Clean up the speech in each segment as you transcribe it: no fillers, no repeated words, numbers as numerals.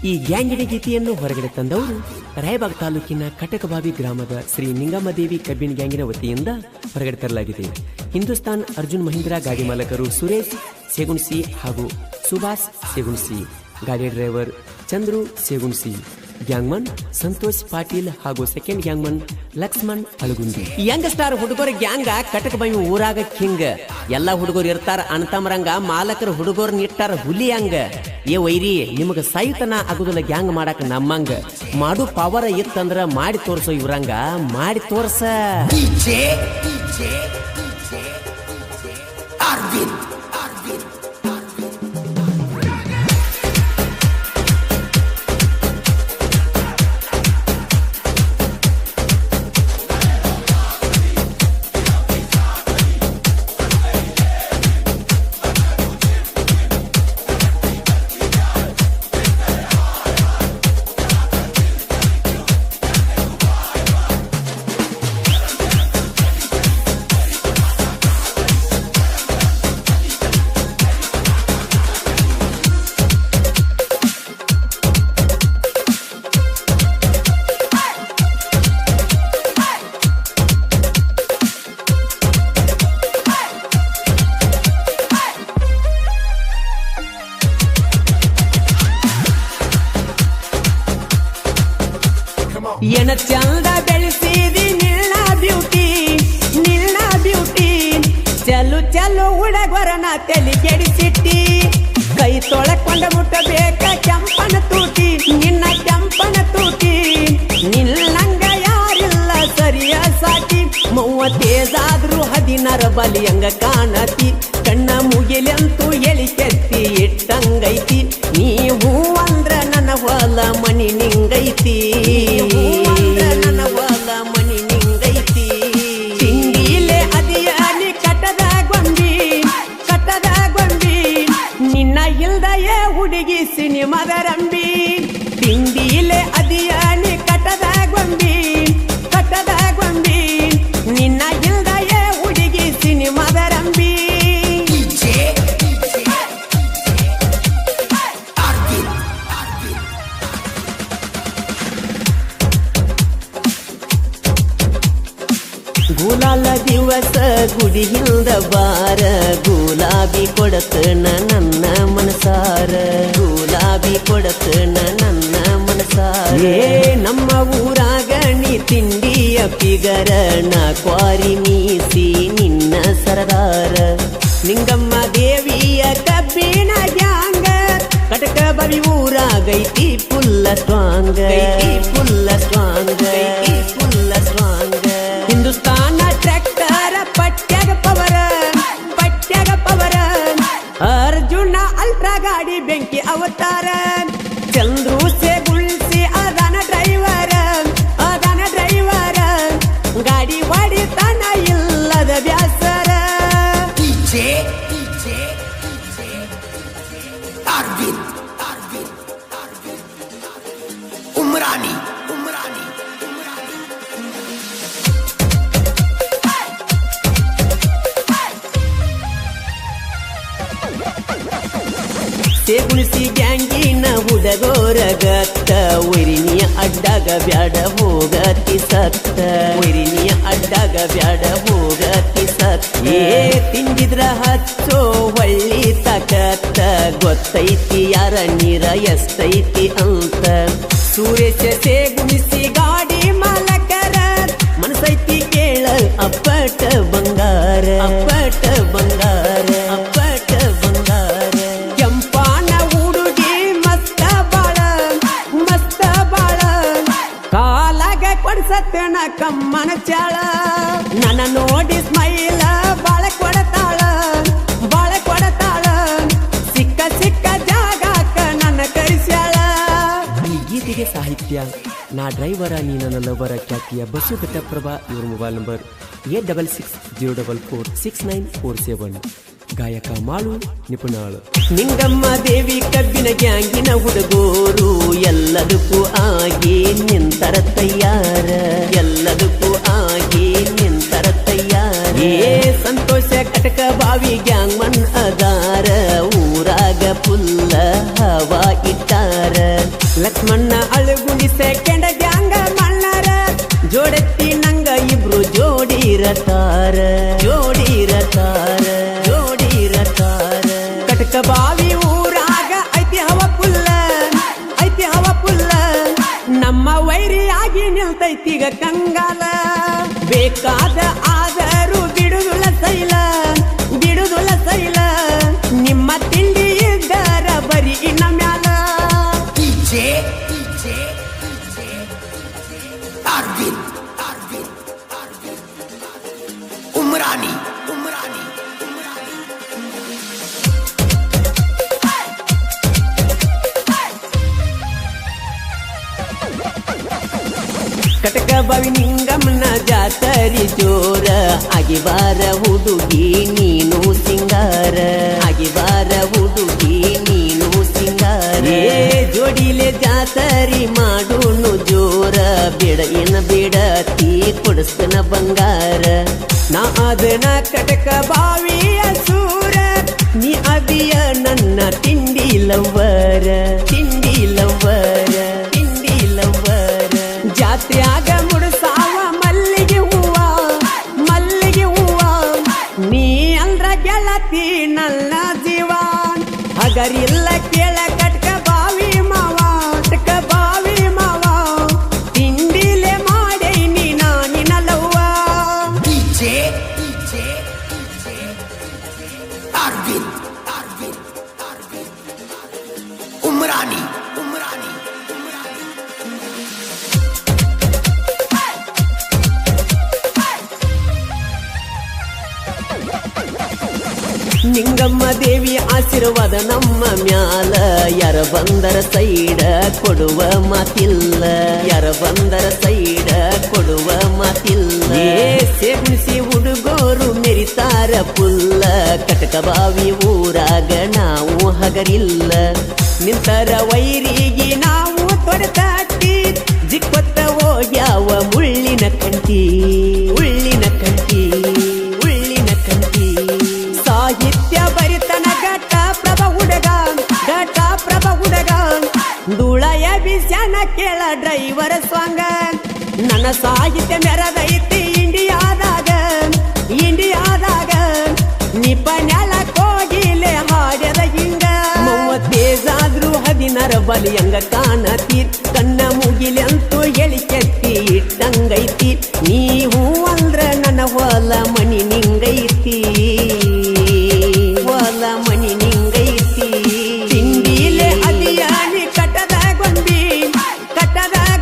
ಈ ಗ್ಯಾಂಗಿನ ಗೀತೆಯನ್ನು ಹೊರಗಡೆ ತಂದವರು ರಾಯಬಾಗ್ ತಾಲೂಕಿನ ಕಟಕಬಾವಿ ಗ್ರಾಮದ ಶ್ರೀ ನಿಂಗಮ್ಮದೇವಿ ಕಬ್ಬಿನ ಗ್ಯಾಂಗಿನ ವತಿಯಿಂದ ಹೊರಗಡೆ ತರಲಾಗಿದೆ. ಹಿಂದೂಸ್ತಾನ್ ಅರ್ಜುನ್ ಮಹೀಂದ್ರಾ ಗಾಡಿ ಮಾಲಕರು ಸುರೇಶ್ ಸೇಗುಣ್ಸಿ ಹಾಗೂ ಸುಭಾಷ್ ಸೇಗುಣ್ಸಿ, ಗಾಡಿ ಡ್ರೈವರ್ ಚಂದ್ರು ಸೇಗುಣ್ಸಿ, ಗ್ಯಾಂಗ್ಮನ್ ಸಂತೋಷ್ ಪಾಟೀಲ್ ಹಾಗೂ second gangman Laxman Alagundi. Young star ಹುಡುಗರ ಗ್ಯಾಂಗ ಕಟಕಬಾವಿ ಊರಾಗ ಕಿಂಗ್. ಎಲ್ಲಾ ಹುಡುಗರು ಇರ್ತಾರ ಅಣ್ತಮರಂಗ, ಮಾಲಕರು ಹುಡುಗರ್ನ ಇಟ್ಟಾರ ಹುಲಿ ಹಂಗ. ಏ ವೈರಿ, ನಿಮಗ ಸಾಯುತನ ಆಗುದಿಲ್ಲ ಗ್ಯಾಂಗ್ ಮಾಡಾಕ ನಮ್ಮಂಗ. ಮಾಡು ಪವರ್ ಇತ್ತಂದ್ರ ಮಾಡಿ ತೋರ್ಸೋ ಇವ್ರಂಗ, ಮಾಡಿ ತೋರ್ಸ. ಎನ ಚಂದ ಬೆಳೆಸಿದಿ ನಿಲ್ನ ಬ್ಯೂಟಿ, ನಿಲ್ನ ಬ್ಯೂಟಿ. ಚಲು ಚಲು ಹುಡುಗರನ ತಲೆ ಕೆಡಿಸಿಟ್ಟಿ. ಕೈ ತೊಳಕೊಂಡ ಮುಟ್ಟಬೇಕ ಕೆಂಪನ ತೂಟಿ, ನಿನ್ನ ಕೆಂಪನ ತೂಟಿ. ನಿಲ್ಲಂಗ ಯಾರಿಲ್ಲ ಸರಿಯ ಸಾಟಿ. ಮೌವ ತೇಜಾದ್ರು 16 ಬಲಿಯಂಗ ಕಾಣತಿ. ಕಣ್ಣ ಮುಗಿಲೆಂತೂ ಎಳಿ ಕೆತ್ತಿ ಇಟ್ಟಂಗೈತಿ. ನೀವು ಅಂದ್ರ ನನ್ನ ಹೊಲ ಮನಿ ನಿಂಗೈತಿ, ನನ್ನ ಹೊಲ ಮನಿ ನಿಂಗೈತಿ. ತಿಂಡಿಲೆ ಅದಿಯಾನಿ ಕಟ್ಟದ ಗೊಂಬಿ, ಕಟ್ಟದ ಗೊಂಬಿ. ನಿನ್ನ ಇಲ್ದಯೇ ಹುಡುಗಿ ಸಿನಿಮಾದ ರಂಬಿ. ತಿಂಡಿಲೆ ಅದಿಯಾನಿ ಕಟ್ಟದ ಗೊಂಬಿ, ಕಟ್ಟದ ಗೊಂಬಿ. ನಿನ್ನ ಇಲ್ದಯೇ ಹುಡುಗಿ ಸಿನಿಮಾದ ರಂಬಿ. ಗುಲಾಲ ದಿವಸ ಗುಡಿಯಿಂದ ಬಾರ, ಗುಲಾಬಿ ಕೊಡತನ ನನ್ನ ಮನಸಾರ, ಗುಲಾಬಿ ಕೊಡತನ ನನ್ನ ಮನಸಾರ. ನಮ್ಮ ಊರಾಗ ನೀ ತಿಂಡಿಯ ಪಿಗರ, ನಾ ಕ್ವಾರಿ ಮೀಸಿ ನಿನ್ನ ಸರದಾರ. ನಿಂಗಮ್ಮ ದೇವಿಯ ಕಬ್ಬಿನ ಗ್ಯಾಂಗ ಕಟಕಬಾವಿ ಊರಾಗೈತಿ ಫುಲ್ಲ ಸ್ಟ್ರಾಂಗ್, ಫುಲ್ಲ ಸ್ಟ್ರಾಂಗ್, ಫುಲ್ಲ ಸ್ಟ್ರಾಂಗ್. ಹಿಂದೂಸ್ತಾನ ಟ್ರ್ಯಾಕ್ಟರ್ ಪಟ್ಯಾಗ ಪವರ, ಪಟ್ಯಾಗ ಪವರ. ಅರ್ಜುನ ಅಲ್ಟ್ರಾ ಗಾಡಿ ಬೆಂಕಿ ಅವತಾರ. ಚಂದ್ರು ಸೇಗುಳ್ಸಿ ಅದಾನ ಡ್ರೈವರ್, ಅದಾನ ಡ್ರೈವರ್. ಗಾಡಿ ಹೊಡಿತಾನ ಇಲ್ಲದ ಬ್ಯಾಸರ. ಉಮ್ರಾನಿ, ಉಮ್ರಾನಿ. ಸೇಗುಣಿಸಿ ಗ್ಯಾಂಗಿನ ಹುಡುಗೋರ ಗತ್ತ. ವೈರಿನಿಯ ಅಡ್ಡಾಗ ಬ್ಯಾಡ ಹೋಗತಿ ಸತ್ತ, ವೈರಿನಿಯ ಅಡ್ಡಾಗ ಬ್ಯಾಡ ಹೋಗತಿ ಸತ್ತ. ತಿಂದಿದ್ರ ಹಚ್ಚೋ ಹೊಳ್ಳಿ ತಕತ್ತ. ಗೊತ್ತೈತಿ ಯಾರ ನೀರ ಎಷ್ಟೈತಿ ಅಂತ. ಸುರೇಶ ಸೇಗುಣಿಸಿ ಗಾಡಿ ಮಾಲಕರ ಮನಸೈತಿ ಕೇಳ ಅಪ್ಪಟ ಬಂಗಾರ, ಅಪ್ಪಟ ಬಂಗಾರ, ಅಪ್ಪಟ ಬಂಗಾರ. ಕೆಂಪಾನ ಹುಡುಗಿ ಮಸ್ತ ಬಾಳ, ಮಸ್ತ ಬಾಳ. ಕಾಲಾಗ ಕೊಡ್ಸತ್ತನ ಕಮ್ಮನ ಚಾಳ. ನನ್ನ ನೋಡಿ ಸ್ಮೈಲ ಬಾಳ ಕೊಡತಾಳ, ಬಾಳ ಕೊಡತಾಳ. ಸಿಕ್ಕ ಸಿಕ್ಕ ಜಾಗಕ್ಕ ನನ್ನ ಕರಿಸ್ಯಾಳ. ಈ ಗೀತೆಗೆ ಸಾಹಿತ್ಯ ನಾ ಡ್ರೈವರ ನೀ ನನ್ನ ಲವರ ಖ್ಯಾತಿಯ ಬಸ್ಸು ಘಟಪ್ರಭಾ. ಇವ್ರ ಮೊಬೈಲ್ ನಂಬರ್ 8660446947. ಗಾಯಕ ಮಾಳು ನಿಪುಣಾಳು. ನಿಂಗಮ್ಮ ದೇವಿ ಕಬ್ಬಿನ ಗ್ಯಾಂಗಿನ ಹುಡುಗೋರು ಎಲ್ಲದಕ್ಕೂ ಆಗಿ ನಿಂತರ ತಯ್ಯಾರ, ಎಲ್ಲದಕ್ಕೂ ಆಗಿ ನಿಂತರ ತಯ್ಯಾರ. ಸಂತೋಷ ಕಟಕಬಾವಿ ಗ್ಯಾಂಗ್ ಮನ್ ಅದಾರ ಊರಾಗ ಫುಲ್ಲ ಹವಾ ಇಟ್ಟಾರ. ಲಕ್ಷ್ಮಣ್ಣ ಅಳಗುಡಿ ಸೆಕೆಂಡ್ ಗ್ಯಾಂಗ ಮಣ್ಣಾರ ಜೋಡೆತ್ತಿ ನಂಗ ಇಬ್ರು ಜೋಡಿರತಾರ ಜೋಡಿರತಾರ ಜೋಡಿರತಾರ. ಕಟಕ ಬಾವಿ ಊರಾಗ ಐತಿ ಹವ ಪುಲ್ಲ ಐತಿ ಹವ ಪುಲ್ಲ ನಮ್ಮ ವೈರಿಯಾಗಿ ನಿಲ್ತೈತಿಗ ಕಂಗಾಲ. ಬೇಕಾದ ಆದರೂ ಬಿಡುದುಲ ಸೈಲ ಬಿಡುದುಲ ಸೈಲ ನಿಮ್ಮ ತಿಂಡಿ ಇದ್ದಾರ ಬರೀ ಇನ್ನ ಮ್ಯಾಲ. ಉಮ್ರಾನಿ ಕಟಕ ಬಾವಿ ನಿಂಗಮ್ಮನ ಜಾತರಿ ಜೋರ ಆಗಿಬಾರ ಹುಡುಗಿ ನೀನು ಸಿಂಗಾರ ಆಗಿಬಾರ ಹುಡುಗಿ ನೀನು ಸಿಂಗಾರ. ಜೋಡಿಲೆ ಜಾತರಿ ಮಾಡುನು ಜೋರ ಬೇಡ ಏನ ಬೇಡತಿ ಕೊಡಿಸ್ತನ ಬಂಗಾರ. ನಾ ಅದನ ಕಟಕ ಬಾವಿಯ ಸೂರ ನೀ ಅದಿಯ ನನ್ನ ತಿಂಡಿ ಲವ್ವರ ತಿಂಡಿ ಲವ್ವರ ತಿಂಡಿ ಲವ್ವರ. ಜಾತ್ರೆಯಾಗ ಮುಡುಸಾವ ಮಲ್ಲಿಗೆ ಹೂವ ಮಲ್ಲಿಗೆ ಹೂವ ನೀ ಅಂದ್ರ ಗೆಳತಿ ನನ್ನ ಜೀವ. ಹಗರಿಲ್ಲ ಕೇಳ ಕಟಕ ಬಾವಿ ಮಾವ ಕಟಕ ಬಾವಿ ಮಾವ ತಿಂಡಿಲೆ ಮಾಡೇ ನೀ ನಾನಿನ ಲವ್ವ. ಉಮ್ರಾನಿ ನಿಂಗಮ್ಮ ದೇವಿ ಆಶೀರ್ವಾದ ನಮ್ಮ ಮ್ಯಾಲ. ಯಾರ ಬಂದರ ಸೈಡ ಕೊಡುವ ಮಾತಿಲ್ಲ ಯಾರ ಬಂದರ ಸೈಡ ಕೊಡುವ ಮಾತಿಲ್ಲ. ಸೇವಿಸಿ ಹುಡುಗೋರು ಮೆರಿತಾರ ಪುಲ್ಲ ಕಟಕ ಬಾವಿ ಊರಾಗ ನಾವು ಹಗರಿಲ್ಲ. ನಿಂತರ ವೈರಿಗೆ ನಾವು ತೊಡೆತಾಟಿ ಜಿಕ್ಕೊತ್ತ ಹೋಗ್ಯಾವ ಮುಳ್ಳಿನ ಕಂಟಿ ಮುಳ್ಳಿನ ಕಂಟಿ ಮುಳ್ಳಿನ ಕಂಟಿ. ಸಾಹಿತ್ಯ ಬರಿತನ ಘಟ ಪ್ರಭ ಹುಡುಗ ಘಟ ಪ್ರಭ ಹುಡುಗ ಧೂಳಯ ಬಿಸ್ಯಾನ ಕೇಳ ಡ್ರೈವರ್ ಸ್ವಾಂಗ. ನನ್ನ ಸಾಹಿತ್ಯ ಮೆರದೈತಿ ಇಂಡಿಯಾದಾಗ ಇಂಡಿಯಾದಾಗ ನಿಪನ್ಯಾಲ ಕೋಗಿಲೆ ಹಾಡ್ಯದ ಹಿಂಗ. 30 16 ಬಲಿಯಂಗ ಕಾಣತಿ ಕಣ್ಣ ಮುಗಿಲೆಂತೂ ಎಳಿ ಕೆತ್ತಿ ಇಟ್ಟಂಗೈತಿ. ನೀವು ಅಂದ್ರ ನನ್ನ ಹೊಲ ಮನಿ ನಿಂಗೈತಿ ಹೊಲ ಮನಿ ನಿಂಗೈತಿ. ತಿಂಡಿಲೆ ಅದಿಯಾನಿ ಕಟ್ಟದ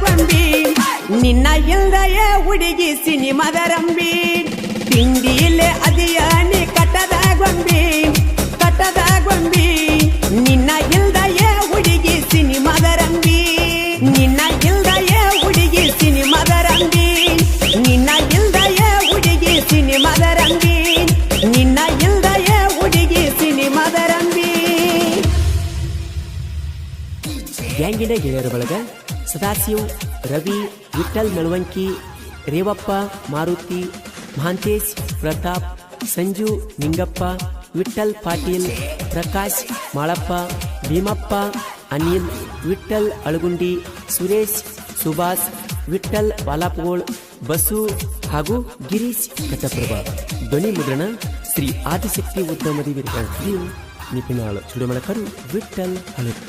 ಗೊಂಬಿ ನಿನ್ನ ಇಲ್ದಯೇ ಹುಡುಗಿ ಸಿನಿಮಾದ ರಂಬಿ. ತಿಂಡಿಲೆ ಅದಿಯಾನಿ ಕಟ್ಟದ ಗೊಂಬಿ ನಿನ್ನ ಇಲ್ದಯೇ ಹುಡುಗಿ ಸಿನಿಮಾದ ರಂಬಿ. ನಿನ್ನ ಇಲ್ದಯೇ ಹುಡುಗಿ ಸಿನಿಮಾದ ರಂಬಿ ನಿನ್ನ ಇಲ್ದಯೇ ಹುಡುಗಿ ಸಿನಿಮಾದ ರಂಬಿ ನಿನ್ನ ಇಲ್ದಯೇ ಹುಡುಗಿ ಸಿನಿಮಾದ ರಂಬಿ. ಗ್ಯಾಂಗಿನ ಗೆಳೆಯರ ಬಳಗ ಸದಾಶಿವ್, ರವಿ, ವಿಠಲ್ ಮೆಳವಂಕಿ, ರೇವಪ್ಪ, ಮಾರುತಿ, ಮಹಾಂತೇಶ್, ಪ್ರತಾಪ್, ಸಂಜು, ನಿಂಗಪ್ಪ, ವಿಠಲ್ ಪಾಟೀಲ್, ಪ್ರಕಾಶ್, ಮಾಳಪ್ಪ, ಭೀಮಪ್ಪ, ಅನಿಲ್, ವಿಠಲ್ ಅಳಗುಂಡಿ, ಸುರೇಶ್, ಸುಭಾಷ್, ವಿಠಲ್ ವಾಲಾಪಗೋಳ್, ಬಸು ಹಾಗೂ ಗಿರೀಶ್ ಕಟ್ಟಪ್ರಭಾ. ಧ್ವನಿ ಮುದ್ರಣ ಶ್ರೀ ಆದಿಶಕ್ತಿ ಉದ್ಯಮದಿ ನಿಪಿನಾಳು ಚುಡುಮಳಕರು ವಿಠಲ್ ಹಳತ್.